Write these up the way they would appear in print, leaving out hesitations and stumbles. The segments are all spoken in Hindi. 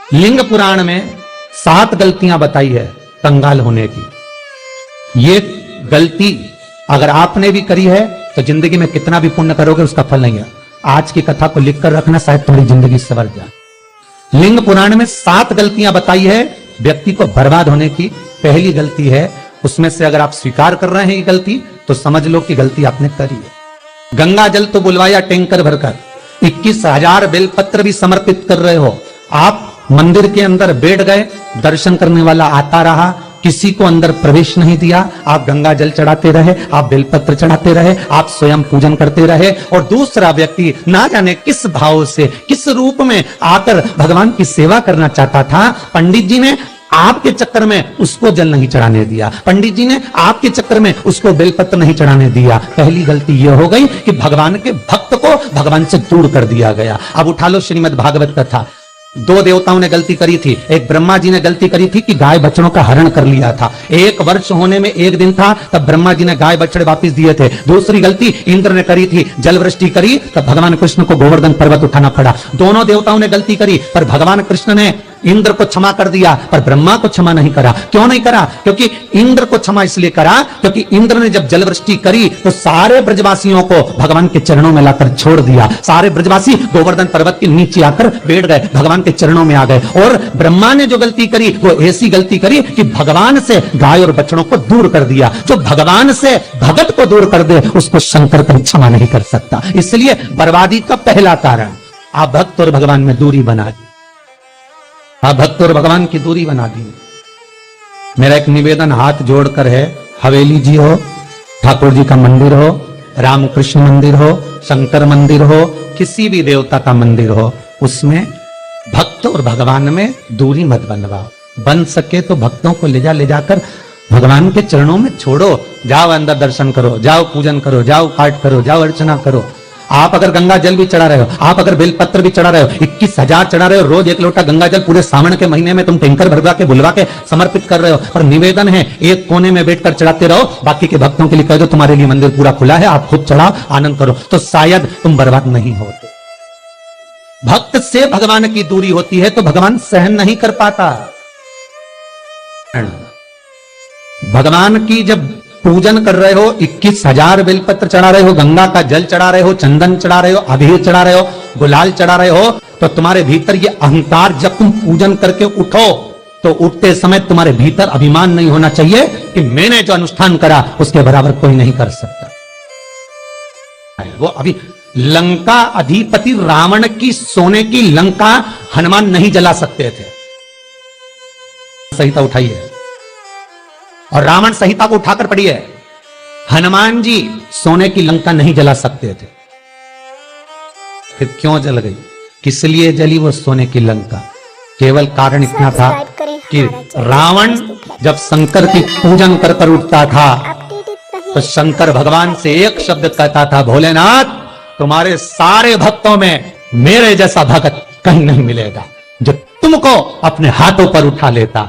लिंग पुराण में 7 गलतियां बताई है कंगाल होने की। ये गलती अगर आपने भी करी है तो जिंदगी में कितना भी पुण्य करोगे उसका फल नहीं है। आज की कथा को लिखकर रखना, शायद तुम्हारी जिंदगी संवर जाए। लिंग पुराण में 7 गलतियां बताई है व्यक्ति को बर्बाद होने की। पहली गलती है, उसमें से अगर आप स्वीकार कर रहे हैं ये गलती तो समझ लो कि गलती आपने करी है। गंगा जल तो बुलवाया टैंकर भरकर, 21,000 बेलपत्र भी समर्पित कर रहे हो। आप मंदिर के अंदर बैठ गए, दर्शन करने वाला आता रहा, किसी को अंदर प्रवेश नहीं दिया। आप गंगा जल चढ़ाते रहे, आप बेलपत्र चढ़ाते रहे, आप स्वयं पूजन करते रहे, और दूसरा व्यक्ति ना जाने किस भाव से, किस रूप में आकर भगवान की सेवा करना चाहता था। पंडित जी ने आपके चक्कर में उसको जल नहीं चढ़ाने दिया, पंडित जी ने आपके चक्कर में उसको बेलपत्र नहीं चढ़ाने दिया। पहली गलती यह हो गई कि भगवान के भक्त को भगवान से दूर कर दिया गया। अब उठा लो श्रीमद् भागवत कथा। 2 देवताओं ने गलती करी थी। एक ब्रह्मा जी ने गलती करी थी कि गाय बछड़ों का हरण कर लिया था। 1 वर्ष होने में 1 दिन था तब ब्रह्मा जी ने गाय बछड़े वापस दिए थे। दूसरी गलती इंद्र ने करी थी, जल वृष्टि करी तब भगवान कृष्ण को गोवर्धन पर्वत उठाना पड़ा। दोनों देवताओं ने गलती करी पर भगवान कृष्ण ने इंद्र को क्षमा कर दिया पर ब्रह्मा को क्षमा नहीं करा। क्यों नहीं करा? क्योंकि इंद्र को क्षमा इसलिए करा क्योंकि इंद्र ने जब जलवृष्टि करी तो सारे ब्रजवासियों को भगवान के चरणों में लाकर छोड़ दिया। सारे ब्रजवासी गोवर्धन पर्वत के नीचे आकर बैठ गए, भगवान के चरणों में आ गए। और ब्रह्मा ने जो गलती करी वो ऐसी गलती करी कि भगवान से गाय और बछड़ों को दूर कर दिया। जो भगवान से भगत को दूर कर दे उसको शंकर कभी क्षमा नहीं कर सकता। इसलिए बर्बादी का पहला कारण आप भक्त और भगवान में दूरी बना दी। आप भक्त और भगवान की दूरी बना दी। मेरा एक निवेदन हाथ जोड़कर है, हवेली जी हो, ठाकुर जी का मंदिर हो, रामकृष्ण मंदिर हो, शंकर मंदिर हो, किसी भी देवता का मंदिर हो, उसमें भक्त और भगवान में दूरी मत बनवाओ। बन सके तो भक्तों को ले जाकर भगवान के चरणों में छोड़ो। जाओ अंदर दर्शन करो, जाओ पूजन करो, जाओ पाठ करो, जाओ अर्चना करो। आप अगर गंगा जल भी चढ़ा रहे हो, आप अगर बेलपत्र भी चढ़ा रहे हो, 21,000 चढ़ा रहे हो, रोज 1 लोटा गंगा जल पूरे सावन के महीने में तुम टैंकर भरवा के बुलवा के समर्पित कर रहे हो। और निवेदन है एक कोने में बैठकर चढ़ाते रहो, बाकी के भक्तों के लिए कह दो तुम्हारे लिए मंदिर पूरा खुला है, आप खुद चढ़ाओ, आनंद करो, तो शायद तुम बर्बाद नहीं होते। भक्त से भगवान की दूरी होती है तो भगवान सहन नहीं कर पाता। भगवान की जब पूजन कर रहे हो, 21,000 बेलपत्र चढ़ा रहे हो, गंगा का जल चढ़ा रहे हो, चंदन चढ़ा रहे हो, अबीर चढ़ा रहे हो, गुलाल चढ़ा रहे हो, तो तुम्हारे भीतर ये अहंकार, जब तुम पूजन करके उठो तो उठते समय तुम्हारे भीतर अभिमान नहीं होना चाहिए कि मैंने जो अनुष्ठान करा उसके बराबर कोई नहीं कर सकता। वो अभी लंका अधिपति रावण की सोने की लंका हनुमान नहीं जला सकते थे। संहिता उठाइए और रावण संहिता को उठाकर पढ़िए। हनुमान जी सोने की लंका नहीं जला सकते थे। फिर क्यों जल गई? किस लिए जली वो सोने की लंका? केवल कारण इतना था कि रावण जब शंकर की पूजन कर कर उठता था तो शंकर भगवान से एक शब्द कहता था, भोलेनाथ तुम्हारे सारे भक्तों में मेरे जैसा भक्त कहीं नहीं मिलेगा जो तुमको अपने हाथों पर उठा लेता।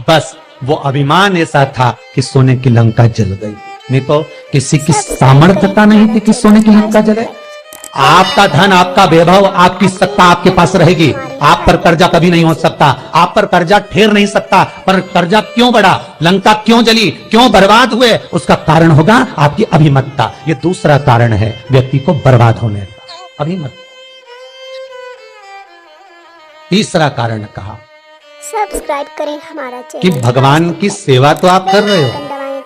बस वो अभिमान ऐसा था कि सोने की लंका जल गई, नहीं तो किसी की सामर्थ्यता नहीं थी कि सोने की लंका जले। आपका धन, आपका वैभव, आपकी सत्ता आपके पास रहेगी, आप पर कर्जा कभी नहीं हो सकता, आप पर कर्जा ठहर नहीं सकता। पर कर्जा क्यों बढ़ा, लंका क्यों जली, क्यों बर्बाद हुए, उसका कारण होगा आपकी अभिमत्ता। ये दूसरा कारण है व्यक्ति को बर्बाद होने का, अभिमत्ता। तीसरा कारण कहा सब्सक्राइब करें हमारा चैनल कि भगवान की सेवा तो आप कर रहे हो,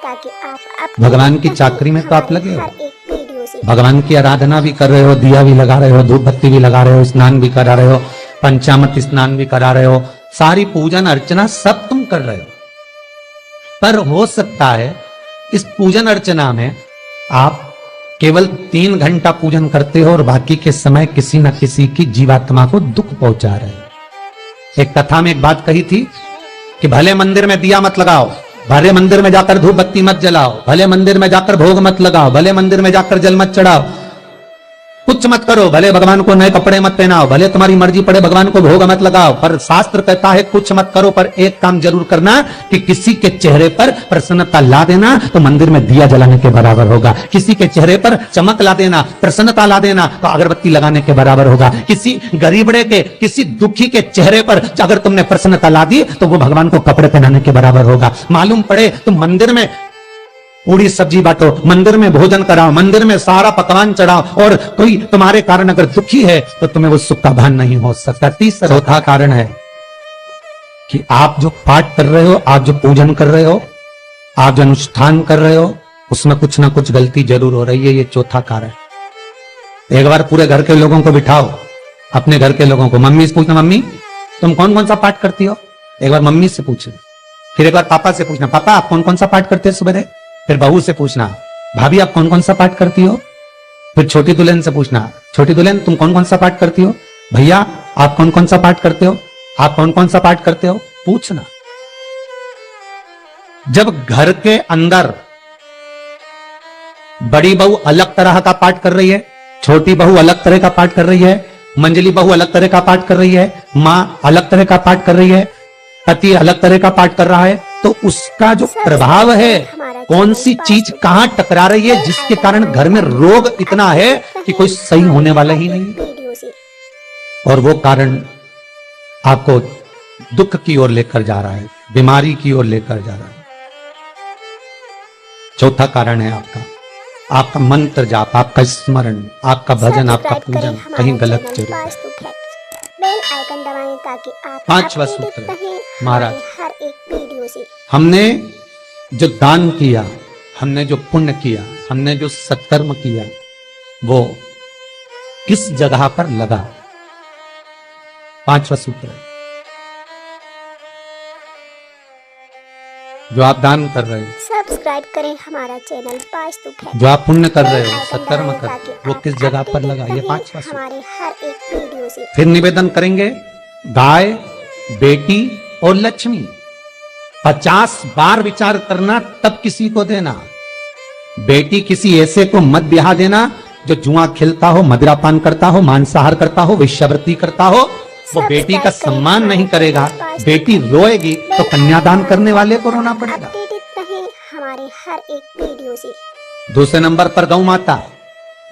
ताकि आप भगवान की चाकरी में तो आप लगे हो, एक वीडियो से भगवान की आराधना भी कर रहे हो, दिया भी लगा रहे हो, धूप बत्ती भी लगा रहे हो, स्नान भी करा रहे हो, पंचामृत स्नान भी करा रहे हो, सारी पूजन अर्चना सब तुम कर रहे हो। पर हो सकता है इस पूजन अर्चना में आप केवल 3 घंटा पूजन करते हो और बाकी के समय किसी न किसी की जीवात्मा को दुख पहुंचा रहे हो। एक कथा में एक बात कही थी कि भले मंदिर में दिया मत लगाओ, भले मंदिर में जाकर धूप बत्ती मत जलाओ, भले मंदिर में जाकर भोग मत लगाओ, भले मंदिर में जाकर जल मत चढ़ाओ, कुछ मत करो, भले भगवान को नए कपड़े मत पहनाओ, भले तुम्हारी मर्जी पड़े भगवान को भोग मत लगाओ, पर शास्त्र कहता है कुछ मत करो, पर एक काम जरूर करना कि किसी के चेहरे पर प्रसन्नता ला देना तो मंदिर में दिया जलाने के बराबर होगा। किसी के चेहरे पर चमक ला देना, प्रसन्नता ला देना तो अगरबत्ती लगाने के बराबर होगा। किसी गरीबड़े के, किसी दुखी के चेहरे पर अगर तुमने प्रसन्नता ला दी तो वो भगवान को कपड़े पहनाने के बराबर होगा। मालूम पड़े तो मंदिर में पूरी सब्जी बांटो, मंदिर में भोजन कराओ, मंदिर में सारा पकवान चढ़ाओ, और कोई तुम्हारे कारण अगर दुखी है तो तुम्हें वो सुख का भान नहीं हो सकता। तीसरा चौथा कारण है कि आप जो पाठ कर रहे हो, आप जो पूजन कर रहे हो, आप जो अनुष्ठान कर रहे हो, उसमें कुछ ना कुछ गलती जरूर हो रही है। ये चौथा कारण। एक बार पूरे घर के लोगों को बिठाओ, अपने घर के लोगों को, मम्मी से पूछना, मम्मी तुम कौन कौन सा पाठ करती हो? एक बार मम्मी से पूछना, फिर एक बार पापा से पूछना, पापा आप कौन कौन सा पाठ करते हैं सुबह? फिर बहू से पूछना, भाभी आप कौन कौन सा पाठ करती हो? फिर छोटी दुल्हन से पूछना, छोटी दुल्हन तुम कौन कौन सा पाठ करती हो? भैया आप कौन कौन सा पाठ करते हो? आप कौन कौन सा पाठ करते हो? पूछना। जब घर के अंदर बड़ी बहू अलग तरह का पाठ कर रही है, छोटी बहू अलग तरह का पाठ कर रही है, मंजली बहू अलग तरह का पाठ कर रही है, मां अलग तरह का पाठ कर रही है, पति अलग तरह का पाठ कर रहा है, तो उसका जो प्रभाव है, कौन सी चीज कहां टकरा रही है जिसके कारण घर में रोग इतना है कि कोई सही होने वाला ही नहीं, और वो कारण आपको दुख की ओर लेकर जा रहा है, बीमारी की ओर लेकर जा रहा है। चौथा कारण है आपका मंत्र जाप, आपका स्मरण, आपका भजन, आपका पूजन कहीं गलत जरूर है। बेल आइकन दबाएं ताकि आप पांचवा अपडेटेड सूत्र रहें महाराज, हर एक वीडियो से। हमने जो दान किया, हमने जो पुण्य किया, हमने जो सत्कर्म किया, वो किस जगह पर लगा? पांचवा सूत्र है। जो आप दान कर रहे हो, सब्सक्राइब करें हमारा चैनल वास्तु फैक्ट। जो आप पुण्य कर रहे हो, सत्कर्म कर रहे हो, वो किस जगह पर लगा? ये पांचवा सूत्र। हमारे हर एक वीडियो से। फिर निवेदन करेंगे, गाय, बेटी और लक्ष्मी 50 बार विचार करना तब किसी को देना। बेटी किसी ऐसे को मत ब्याह देना जो जुआ खेलता हो, मदिरापान करता हो, मांसाहार करता हो, वेश्यावृत्ति करता हो। वो बेटी का सम्मान नहीं करेगा, बेटी रोएगी तो कन्यादान करने वाले को रोना पड़ेगा। अपडेटेड रहें हमारे हर एक वीडियो से। दूसरे नंबर पर गौ माता,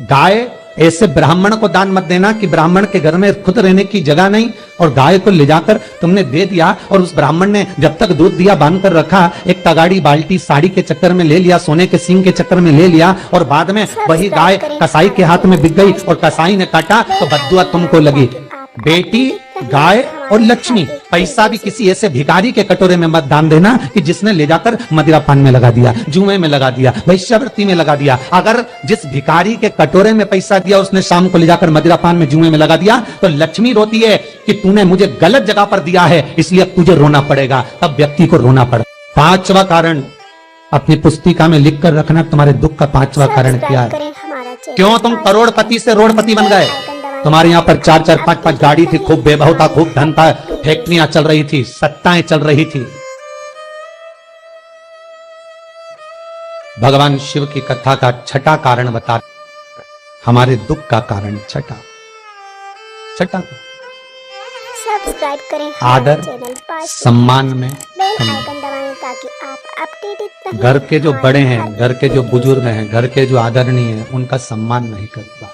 गाय ऐसे ब्राह्मण को दान मत देना कि ब्राह्मण के घर में खुद रहने की जगह नहीं, और गाय को ले जाकर तुमने दे दिया, और उस ब्राह्मण ने जब तक दूध दिया बांध कर रखा, एक तगाड़ी बाल्टी साड़ी के चक्कर में ले लिया, सोने के सींग के चक्कर में ले लिया, और बाद में वही गाय कसाई के हाथ में बिक गई और कसाई ने काटा तो बद्दुआ तुमको लगी। बेटी, गाय और लक्ष्मी, पैसा भी किसी ऐसे भिखारी के कटोरे में मत दान देना कि जिसने ले जाकर मदिरापान में लगा दिया, जुए में लगा दिया, वैश्यावृत्ति में लगा दिया। अगर जिस भिखारी के कटोरे में पैसा दिया उसने शाम को ले जाकर मदिरापान में, जुए में लगा दिया, तो लक्ष्मी रोती है कि तूने मुझे गलत जगह पर दिया है, इसलिए अब तुझे रोना पड़ेगा। तब व्यक्ति को रोना पड़ेगा। पांचवा कारण अपनी पुस्तिका में लिख कर रखना, तुम्हारे दुख का पांचवा कारण क्या है? क्यों तुम करोड़पति से रोड़पति बन गए? तुम्हारे यहाँ पर 4-4, 5-5 गाड़ी थी, खूब वैभव था, खूब धन था, फैक्ट्रियां चल रही थी, सत्ताएं चल रही थी। भगवान शिव की कथा का छठा कारण बता, हमारे दुख का कारण छठा। सब्सक्राइब करें आदर, सम्मान में बेल आइकन दबाएं ताकि आप अपडेटेड रहें। घर के जो बड़े हैं, घर के जो बुजुर्ग हैं, घर के जो आदरणीय हैं, उनका सम्मान नहीं करता।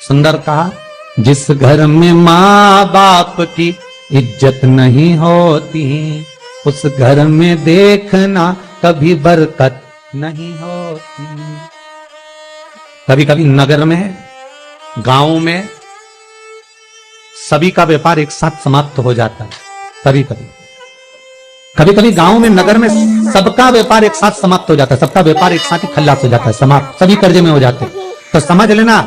सुंदर कहा, जिस घर में माँ बाप की इज्जत नहीं होती, उस घर में देखना कभी बरकत नहीं होती। कभी कभी नगर में, गांव में सभी का व्यापार एक साथ समाप्त हो जाता है। कभी कभी गांव में, नगर में सबका व्यापार एक साथ समाप्त हो जाता है, सबका व्यापार एक साथ ही खल्लास हो जाता है, समाप्त, सभी कर्जे में हो जाते हैं। तो समझ लेना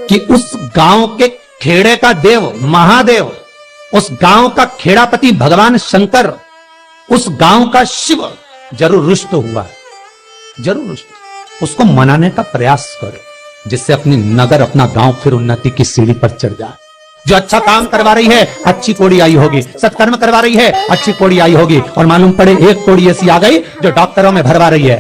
कि उस गांव के खेड़े का देव महादेव, उस गांव का खेड़ापति भगवान शंकर, उस गांव का शिव जरूर रुष्ट हुआ है, जरूर रुष्ट। उसको मनाने का प्रयास करो, जिससे अपनी नगर, अपना गांव फिर उन्नति की सीढ़ी पर चढ़ जाए। जो अच्छा काम करवा रही है, अच्छी कोड़ी आई होगी, सत्कर्म करवा रही है, अच्छी कोड़ी आई होगी, और मालूम पड़े एक कोड़ी ऐसी आ गई जो डॉक्टरों में भरवा रही है,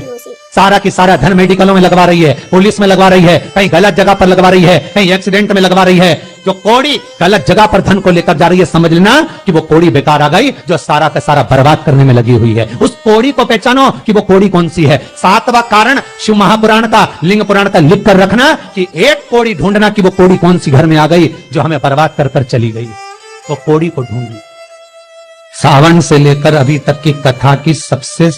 सारा की सारा धन मेडिकलों में लगवा रही है, पुलिस में लगवा रही है, कहीं गलत जगह पर लगवा रही है, कहीं एक्सीडेंट में लगवा रही है। जो कौड़ी गलत जगह पर धन को लेकर जा रही है, समझ लेना कि वो कौड़ी बेकार आ गई, जो सारा का सारा बर्बाद करने में लगी हुई है। उस कौड़ी को पहचानो कि वो कौड़ी कौन सी है। 7वां कारण शिव महापुराण का, लिंग पुराण का लिख कर रखना कि एक कौड़ी ढूंढना कि वो कौड़ी कौन सी घर में आ गई जो हमें बर्बाद कर कर चली गई। तो कौड़ी को ढूंढी। सावन से लेकर अभी तक की कथा की सबसे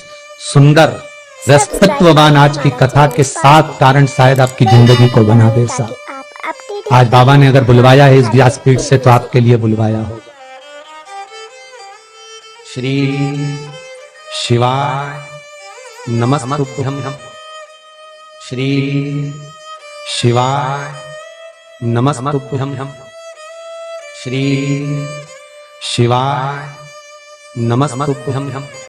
सुंदर रसतत्ववान आज की कथा के 7 कारण शायद आपकी जिंदगी को बना दे। साहब, ताकि आप अपडेट आज बाबा ने अगर बुलवाया है इस व्यासपीठ से तो आपके लिए बुलवाया होगा। श्री शिवाय नमस्तुभ्यं। श्री शिवाय नमस्तुभ्यं। श्री शिवाय नमस्तुभ्यं।